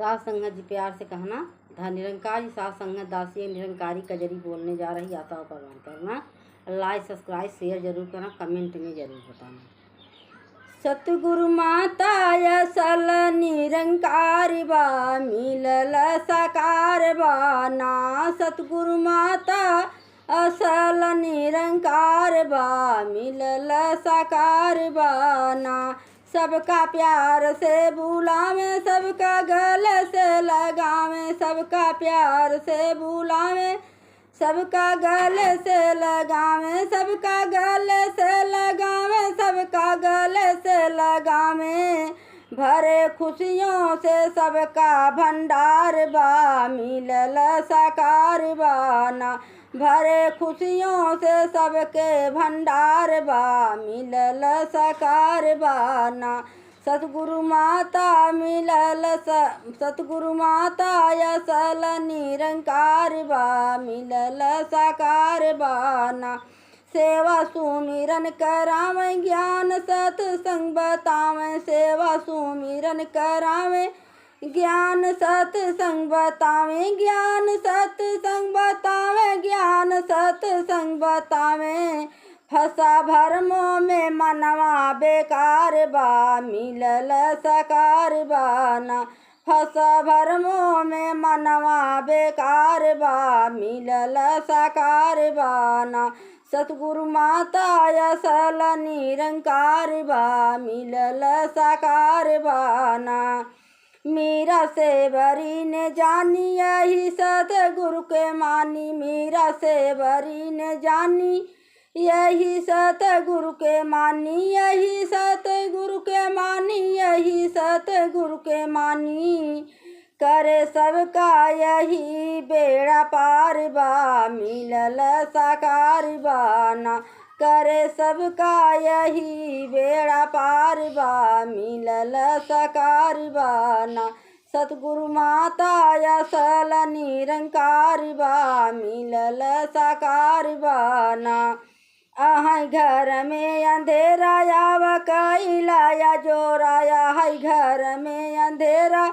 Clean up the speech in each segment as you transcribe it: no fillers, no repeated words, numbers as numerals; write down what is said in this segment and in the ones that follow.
साध संगत जी प्यार से कहना। धा निरंकार जी साध संगत दासी निरंकारी कजरी बोलने जा रही, आशा और परवान करना। लाइक सब्सक्राइब शेयर जरूर करना, कमेंट में जरूर बताना। सतगुरु माता असल निरंकार बा, मिलल साकार बा ना। सतगुरु माता असल निरंकार बा, मिलल साकार बा ना। सबका प्यार से बुलावे, सबका गले से लगावे, सबका प्यार से बुलावे, सबका गले से लगावे, सबका गले से लगावे, सबका गले से लगावे। भरे खुशियों से सबका भंडार बा, मिलल साकार बा ना। भरे खुशियों से सबके भंडार बा, मिलल साकार बा ना। सतगुरु माता मिलल सतगुरु माता असल निरंकार बा, मिलल साकार बा ना। सेवा सुमिरन करावे, ज्ञान सत्संग बतावे, सेवा सुमिरन करावे, ज्ञान सत्संग बतावे, ज्ञान सत्संग बतावे, ज्ञान सत्संग बतावे। फंसा भरमों में मनवा बेकार बा, मिलल साकार बा ना। फंसा भरमों में मनवा बेकार बा, मिलल साकार बा ना। सतगुरु माता असल निरंकार बा, मिलल साकार बा ना। मीरा से बरी ने जानी, यही सतगुरु के मानी, मीरा से बरी ने जानी, यही सतगुरु के मानी, यही सतगुरु के मानी, यही सतगुरु के मानी। करे सबका यही बेड़ा पार बा, मिलल साकार बा ना। करे सबका यही बेड़ा पार बा, मिलल साकार बा ना। सतगुरु माता असल निरंकार बा, मिलल साकार बा ना। आहै घर में अंधेरा आव कैलाया जोराया, है घर में अंधेरा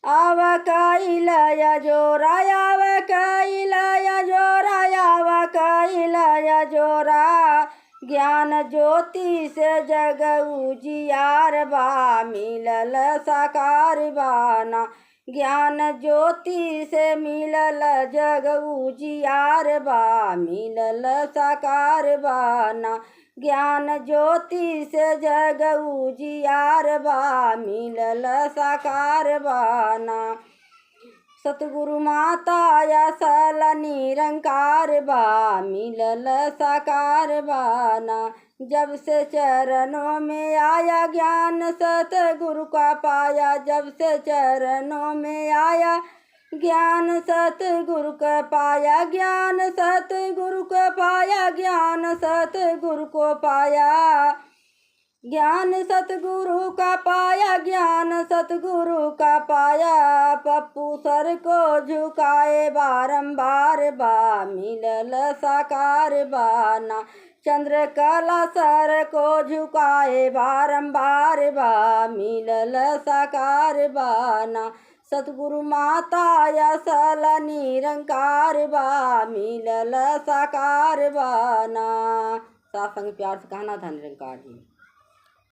आव कैलाया जोरा, आव कैलाया जोरा, आव कैलाया जोरा। ज्ञान ज्योति से जग उजियार बा, मिलल साकार बा ना। ज्ञान ज्योति से मिलल जग उजियार बा, मिलल साकार बा ना। ज्ञान ज्योति से जग उजियार बा, मिलल साकार बा ना। सतगुरु माता असल निरंकार बा, मिलल साकार बा ना। जब से चरणों में आया ज्ञान सतगुरु का पाया, जब से चरणों में आया ज्ञान सतगुरु का पाया, ज्ञान सतगुरु को पाया, ज्ञान सतगुरु को पाया। ज्ञान सतगुरु का पाया, ज्ञान सतगुरु का पाया। पप्पू सर को झुकाए बारंबार बा, मिलल साकार बा ना। चंद्रकला सर को झुकाए बारंबार बा, मिलल साकार बा ना। सतगुरु माता असल निरंकार बा, मिलल साकार बा ना। साथ संग प्यार से कहना। धन निरंकार जी।